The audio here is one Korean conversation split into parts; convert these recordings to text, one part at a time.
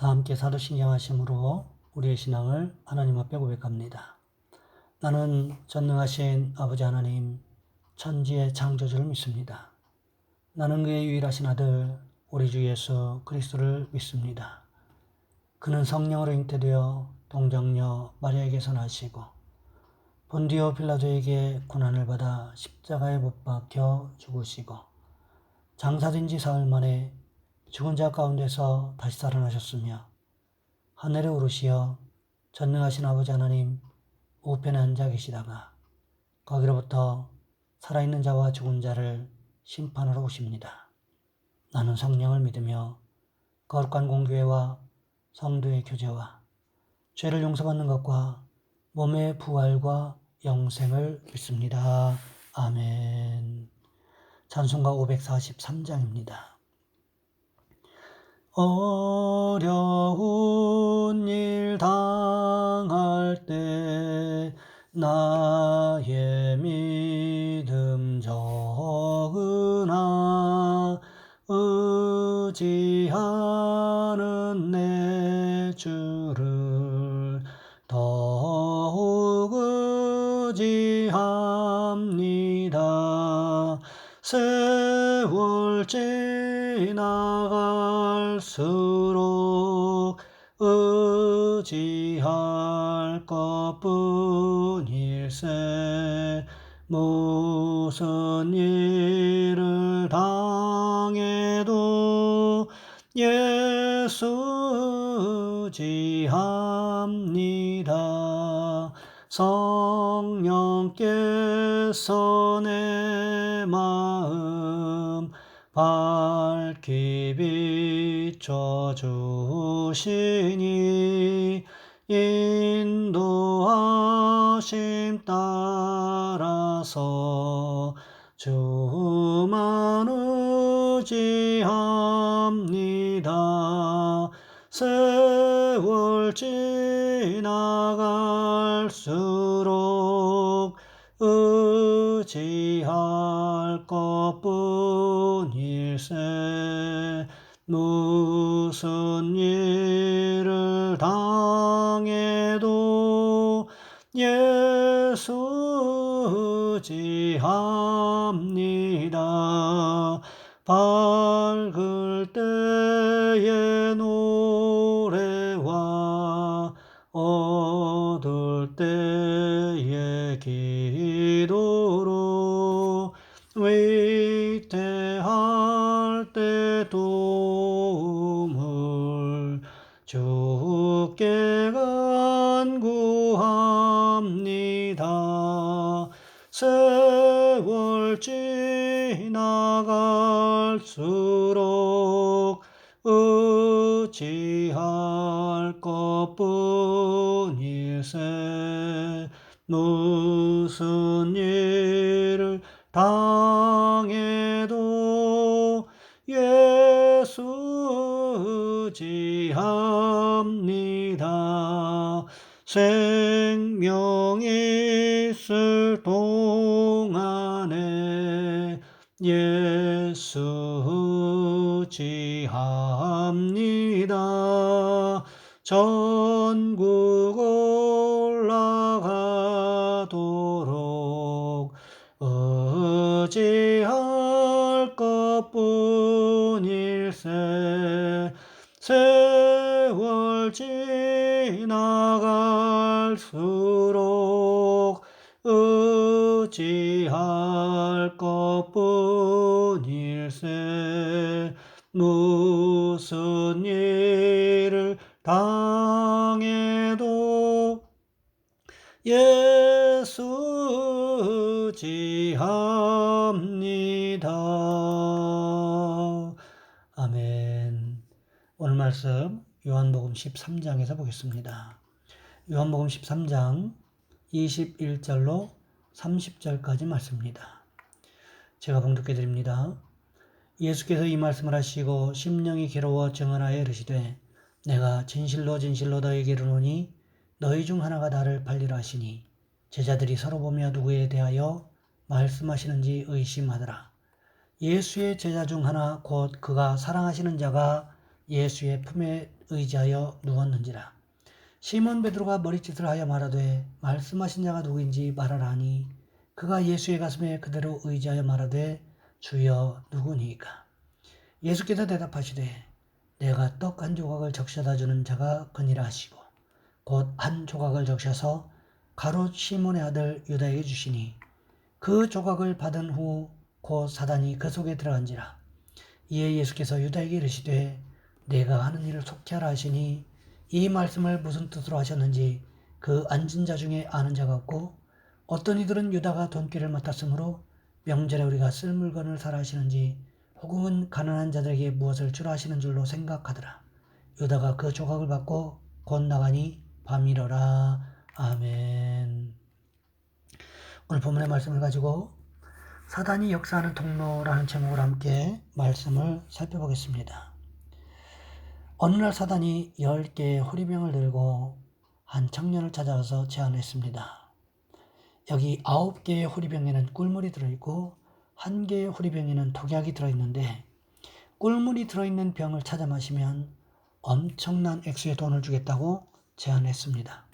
다 함께 사도신경 하심으로 우리의 신앙을 하나님 앞에 고백합니다. 나는 전능하신 아버지 하나님, 천지의 창조주를 믿습니다. 나는 그의 유일하신 아들 우리 주 예수 그리스도를 믿습니다. 그는 성령으로 잉태되어 동정녀 마리아에게서 나시고 본디오 빌라도에게 고난을 받아 십자가에 못 박혀 죽으시고 장사된 지 사흘 만에 죽은 자 가운데서 다시 살아나셨으며 하늘에 오르시어 전능하신 아버지 하나님 우편에 앉아 계시다가 거기로부터 살아있는 자와 죽은 자를 심판하러 오십니다. 나는 성령을 믿으며 거룩한 공교회와 성도의 교제와 죄를 용서받는 것과 몸의 부활과 영생을 믿습니다. 아멘. 찬송가 543장입니다. 어려운 일 당할 때 나의 믿음 적으나 의지하는 내 주를 더욱 의지합니다. 세월 지나갈수록 의지할 것뿐일세. 무슨 일을 당해도 예수 의지합니다. 성령께서 내 마음 밝히 비춰주시니 인도하심 따라서 주만 의지합니다. 세월 지나갈수록 의지할 것뿐일세. 무슨 일을 당해도 예수 의지합니다. 밝을 때의 노래와 어두울 때의 기도로 위태할 때 도움을 주께 간구합니다. 세월 지나갈수록 의지할 것뿐일세. 무슨 일을 당해도 예수 의지합니다. 생명 있을 동안에 예수 의지합니다. 전국 올라가도록 의지할 것뿐일세. 세월 지나갈수록 의지할 것뿐일세. 무슨 일을 당해도 예수 의지합니다. 아멘. 오늘 말씀 요한복음 13장에서 보겠습니다. 요한복음 13장 21절로 30절까지 말씀입니다. 제가 봉독해 드립니다. 예수께서 이 말씀을 하시고 심령이 괴로워 증언하여 이르시되 내가 진실로 진실로 너희에게 이르노니 너희 중 하나가 나를 팔리라 하시니 제자들이 서로 보며 누구에 대하여 말씀하시는지 의심하더라. 예수의 제자 중 하나 곧 그가 사랑하시는 자가 예수의 품에 의지하여 누웠는지라. 시몬 베드로가 머리짓을 하여 말하되 말씀하신 자가 누구인지 말하라 하니 그가 예수의 가슴에 그대로 의지하여 말하되 주여 누구니이까. 예수께서 대답하시되 내가 떡 한 조각을 적셔다 주는 자가 그니라 하시고 곧 한 조각을 적셔서 가롯 시몬의 아들 유다에게 주시니 그 조각을 받은 후 곧 사단이 그 속에 들어간지라. 이에 예수께서 유다에게 이르시되 내가 하는 일을 속히 하라 하시니 이 말씀을 무슨 뜻으로 하셨는지 그 앉은 자 중에 아는 자가 없고 어떤 이들은 유다가 돈꾀를 맡았으므로 명절에 우리가 쓸 물건을 사라 하시는지 혹은 가난한 자들에게 무엇을 주라 하시는 줄로 생각하더라. 유다가 그 조각을 받고 곧 나가니 밤이러라. 아멘. 오늘 본문의 말씀을 가지고 사단이 역사하는 통로라는 제목으로 함께 말씀을 살펴보겠습니다. 어느 날 사단이 10개의 호리병을 들고 한 청년을 찾아와서 제안했습니다. 여기 9개의 호리병에는 꿀물이 들어있고 1개의 호리병에는 독약이 들어있는데 꿀물이 들어있는 병을 찾아 마시면 엄청난 액수의 돈을 주겠다고 제안했습니다.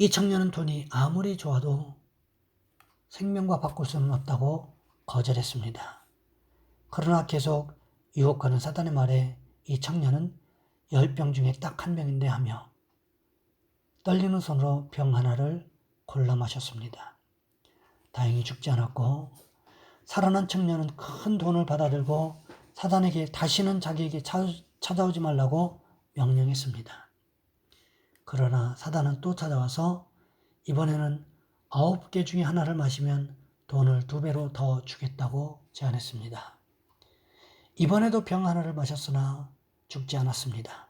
이 청년은 돈이 아무리 좋아도 생명과 바꿀 수는 없다고 거절했습니다. 그러나 계속 유혹하는 사단의 말에 이 청년은 10병 중에 딱 1병인데 하며 떨리는 손으로 병 하나를 골라 마셨습니다. 다행히 죽지 않았고 살아난 청년은 큰 돈을 받아들고 사단에게 다시는 자기에게 찾아오지 말라고 명령했습니다. 그러나 사단은 또 찾아와서 이번에는 9개 중에 하나를 마시면 돈을 2배로 더 주겠다고 제안했습니다. 이번에도 병 하나를 마셨으나 죽지 않았습니다.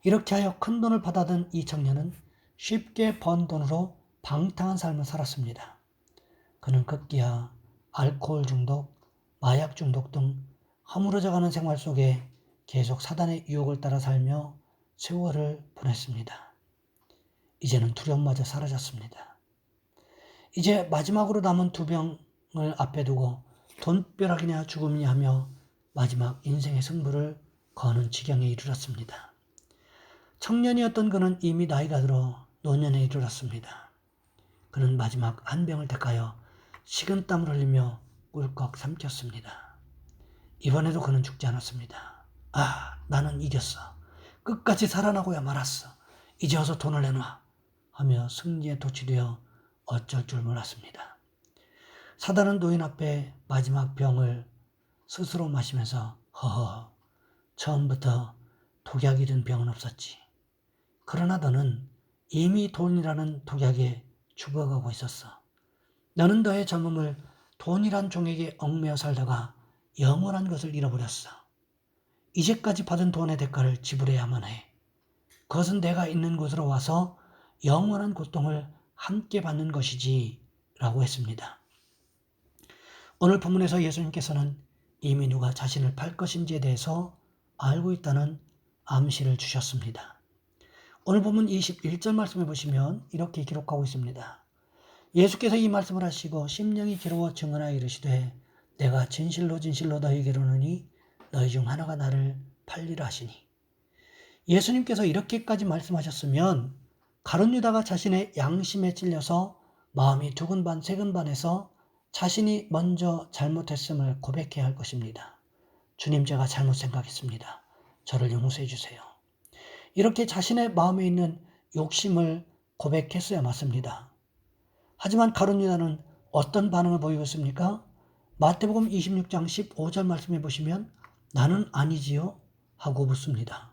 이렇게 하여 큰 돈을 받아든 이 청년은 쉽게 번 돈으로 방탕한 삶을 살았습니다. 그는 급기야 알코올 중독, 마약 중독 등 허물어져가는 생활 속에 계속 사단의 유혹을 따라 살며 세월을 보냈습니다. 이제는 두려움마저 사라졌습니다. 이제 마지막으로 남은 2병을 앞에 두고 돈벼락이냐 죽음이냐 하며 마지막 인생의 승부를 거는 지경에 이르렀습니다. 청년이었던 그는 이미 나이가 들어 노년에 이르렀습니다. 그는 마지막 한 병을 택하여 식은땀을 흘리며 꿀꺽 삼켰습니다. 이번에도 그는 죽지 않았습니다. 아, 나는 이겼어. 끝까지 살아나고야 말았어. 이제 어서 돈을 내놔. 하며 승리에 도취되어 어쩔 줄 몰랐습니다. 사단은 노인 앞에 마지막 병을 스스로 마시면서 허허, 처음부터 독약이 든 병은 없었지. 그러나 너는 이미 돈이라는 독약에 죽어가고 있었어. 너는 너의 젊음을 돈이란 종에게 얽매여 살다가 영원한 것을 잃어버렸어. 이제까지 받은 돈의 대가를 지불해야만 해. 그것은 내가 있는 곳으로 와서 영원한 고통을 함께 받는 것이지 라고 했습니다. 오늘 본문에서 예수님께서는 이미 누가 자신을 팔 것인지에 대해서 알고 있다는 암시를 주셨습니다. 오늘 본문 21절 말씀을 보시면 이렇게 기록하고 있습니다. 예수께서 이 말씀을 하시고 심령이 괴로워 증언하여 이르시되 내가 진실로 진실로 너희에게 이르노니 너희 중 하나가 나를 팔리라 하시니. 예수님께서 이렇게까지 말씀하셨으면 가룟 유다가 자신의 양심에 찔려서 마음이 두근반 세근반해서 자신이 먼저 잘못했음을 고백해야 할 것입니다. 주님, 제가 잘못 생각했습니다. 저를 용서해 주세요. 이렇게 자신의 마음에 있는 욕심을 고백했어야 맞습니다. 하지만 가룟 유다는 어떤 반응을 보이고 있습니까? 마태복음 26장 15절 말씀해 보시면 나는 아니지요 하고 묻습니다.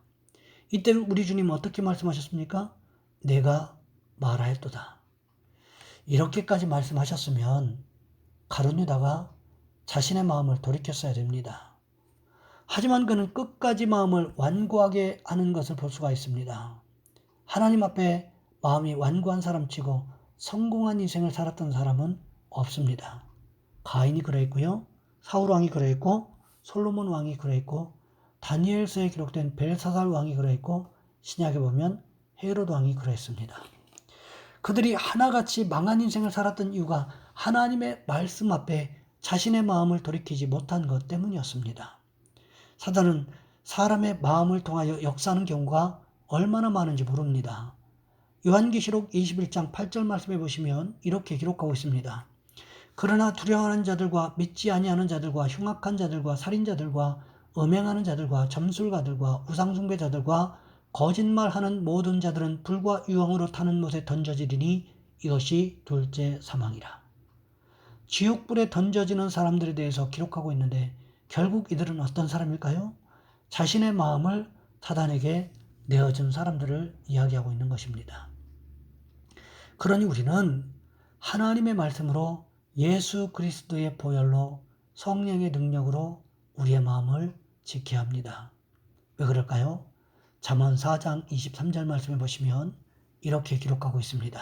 이때 우리 주님은 어떻게 말씀하셨습니까? 내가 말하였도다. 이렇게까지 말씀하셨으면 가룟 유다가 자신의 마음을 돌이켰어야 됩니다. 하지만 그는 끝까지 마음을 완고하게 하는 것을 볼 수가 있습니다. 하나님 앞에 마음이 완고한 사람치고 성공한 인생을 살았던 사람은 없습니다. 가인이 그러했고요. 사울 왕이 그러했고 솔로몬 왕이 그러했고 다니엘서에 기록된 벨사살 왕이 그러했고 신약에 보면 헤롯 왕이 그러했습니다. 그들이 하나같이 망한 인생을 살았던 이유가 하나님의 말씀 앞에 자신의 마음을 돌이키지 못한 것 때문이었습니다. 사단은 사람의 마음을 통하여 역사하는 경우가 얼마나 많은지 모릅니다. 요한계시록 21장 8절 말씀해 보시면 이렇게 기록하고 있습니다. 그러나 두려워하는 자들과 믿지 아니하는 자들과 흉악한 자들과 살인자들과 음행하는 자들과 점술가들과 우상숭배자들과 거짓말하는 모든 자들은 불과 유황으로 타는 못에 던져지리니 이것이 둘째 사망이라. 지옥불에 던져지는 사람들에 대해서 기록하고 있는데 결국 이들은 어떤 사람일까요? 자신의 마음을 사단에게 내어준 사람들을 이야기하고 있는 것입니다. 그러니 우리는 하나님의 말씀으로 예수 그리스도의 보혈로 성령의 능력으로 우리의 마음을 지켜야 합니다. 왜 그럴까요? 잠언 4장 23절 말씀해 보시면 이렇게 기록하고 있습니다.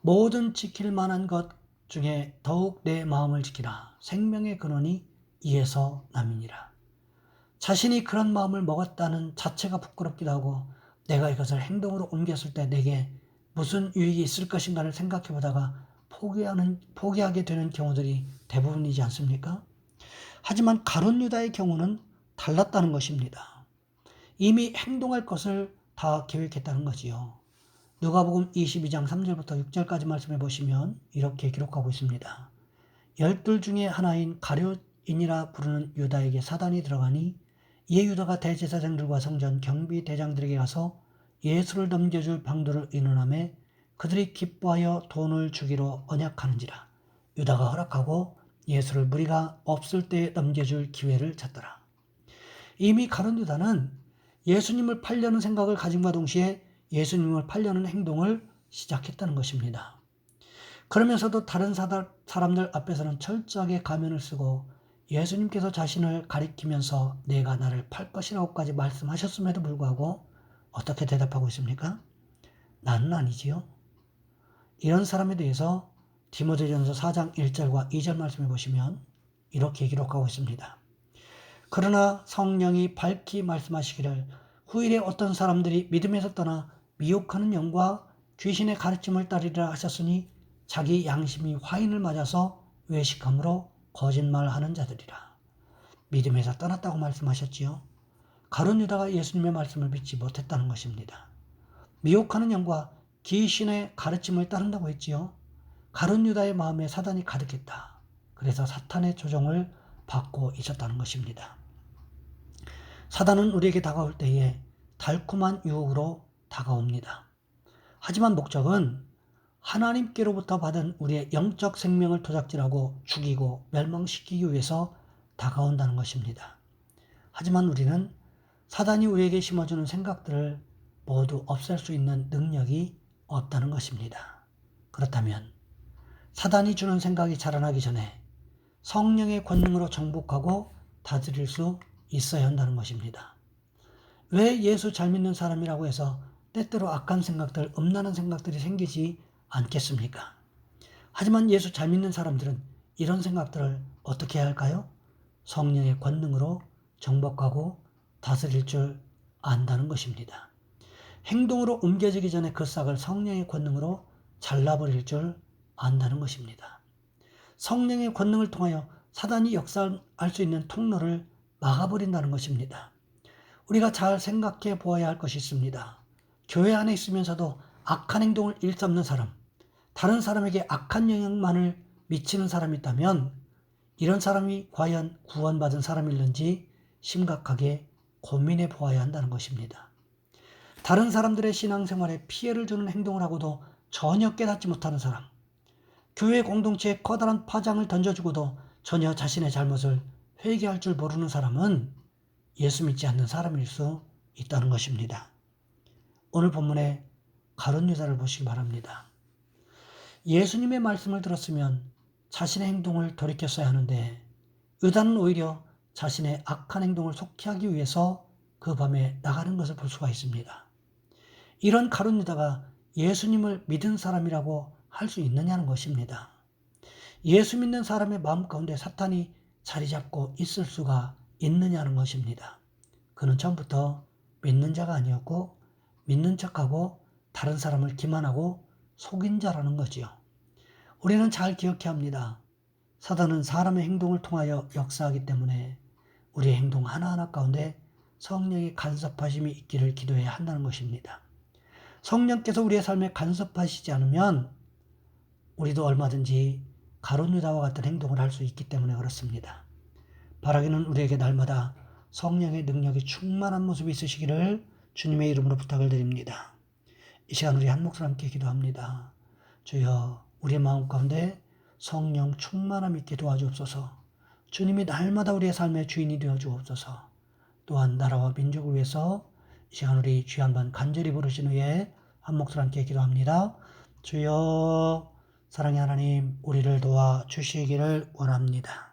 모든 지킬 만한 것 중에 더욱 내 마음을 지키라. 생명의 근원이 이에서 남이니라. 자신이 그런 마음을 먹었다는 자체가 부끄럽기도 하고 내가 이것을 행동으로 옮겼을 때 내게 무슨 유익이 있을 것인가를 생각해 보다가 포기하게 되는 경우들이 대부분이지 않습니까? 하지만 가룟 유다의 경우는 달랐다는 것입니다. 이미 행동할 것을 다 계획했다는 거지요. 누가복음 22장 3절부터 6절까지 말씀해 보시면 이렇게 기록하고 있습니다. 12 중에 하나인 가룟인이라 부르는 유다에게 사단이 들어가니 이에 유다가 대제사장들과 성전 경비 대장들에게 가서 예수를 넘겨줄 방도를 의논하매 그들이 기뻐하여 돈을 주기로 언약하는지라. 유다가 허락하고 예수를 무리가 없을 때 넘겨줄 기회를 찾더라. 이미 가룟 유다는 예수님을 팔려는 생각을 가짐과 동시에 예수님을 팔려는 행동을 시작했다는 것입니다. 그러면서도 다른 사람들 앞에서는 철저하게 가면을 쓰고 예수님께서 자신을 가리키면서 내가 나를 팔 것이라고까지 말씀하셨음에도 불구하고 어떻게 대답하고 있습니까? 나는 아니지요. 이런 사람에 대해서 디모데전서 4장 1절과 2절 말씀해 보시면 이렇게 기록하고 있습니다. 그러나 성령이 밝히 말씀하시기를 후일에 어떤 사람들이 믿음에서 떠나 미혹하는 영과 귀신의 가르침을 따르리라 하셨으니 자기 양심이 화인을 맞아서 외식함으로 거짓말하는 자들이라. 믿음에서 떠났다고 말씀하셨지요. 가룟 유다가 예수님의 말씀을 믿지 못했다는 것입니다. 미혹하는 영과 귀신의 가르침을 따른다고 했지요. 가룟 유다의 마음에 사단이 가득했다. 그래서 사탄의 조종을 받고 있었다는 것입니다. 사단은 우리에게 다가올 때에 달콤한 유혹으로 다가옵니다. 하지만 목적은 하나님께로부터 받은 우리의 영적 생명을 도적질하고 죽이고 멸망시키기 위해서 다가온다는 것입니다. 하지만 우리는 사단이 우리에게 심어주는 생각들을 모두 없앨 수 있는 능력이 없다는 것입니다. 그렇다면 사단이 주는 생각이 자라나기 전에 성령의 권능으로 정복하고 다스릴 수 있어야 한다는 것입니다. 왜 예수 잘 믿는 사람이라고 해서 때때로 악한 생각들, 음란한 생각들이 생기지 않겠습니까? 하지만 예수 잘 믿는 사람들은 이런 생각들을 어떻게 해야 할까요? 성령의 권능으로 정복하고 다스릴 줄 안다는 것입니다. 행동으로 옮겨지기 전에 그 싹을 성령의 권능으로 잘라버릴 줄 안다는 것입니다. 성령의 권능을 통하여 사단이 역사할 수 있는 통로를 막아버린다는 것입니다. 우리가 잘 생각해 보아야 할 것이 있습니다. 교회 안에 있으면서도 악한 행동을 일삼는 사람, 다른 사람에게 악한 영향만을 미치는 사람이 있다면 이런 사람이 과연 구원받은 사람일는지 심각하게 고민해 보아야 한다는 것입니다. 다른 사람들의 신앙생활에 피해를 주는 행동을 하고도 전혀 깨닫지 못하는 사람, 교회 공동체에 커다란 파장을 던져주고도 전혀 자신의 잘못을 회개할 줄 모르는 사람은 예수 믿지 않는 사람일 수 있다는 것입니다. 오늘 본문에 가룟 유다를 보시기 바랍니다. 예수님의 말씀을 들었으면 자신의 행동을 돌이켰어야 하는데 유다는 오히려 자신의 악한 행동을 속히하기 위해서 그 밤에 나가는 것을 볼 수가 있습니다. 이런 가룟 유다가 예수님을 믿은 사람이라고 할 수 있느냐는 것입니다. 예수 믿는 사람의 마음 가운데 사탄이 자리 잡고 있을 수가 있느냐는 것입니다. 그는 처음부터 믿는 자가 아니었고 믿는 척하고 다른 사람을 기만하고 속인 자라는 거지요. 우리는 잘 기억해야 합니다. 사단은 사람의 행동을 통하여 역사하기 때문에 우리의 행동 하나하나 가운데 성령의 간섭하심이 있기를 기도해야 한다는 것입니다. 성령께서 우리의 삶에 간섭하시지 않으면 우리도 얼마든지 가룟 유다와 같은 행동을 할 수 있기 때문에 그렇습니다. 바라기는 우리에게 날마다 성령의 능력이 충만한 모습이 있으시기를 주님의 이름으로 부탁을 드립니다. 이 시간 우리 한 목소리 함께 기도합니다. 주여, 우리의 마음 가운데 성령 충만함 있게 도와주옵소서. 주님이 날마다 우리의 삶의 주인이 되어 주옵소서. 또한 나라와 민족을 위해서 이 시간 우리 주여 한번 간절히 부르신 후에 한 목소리 함께 기도합니다. 주여, 사랑의 하나님, 우리를 도와 주시기를 원합니다.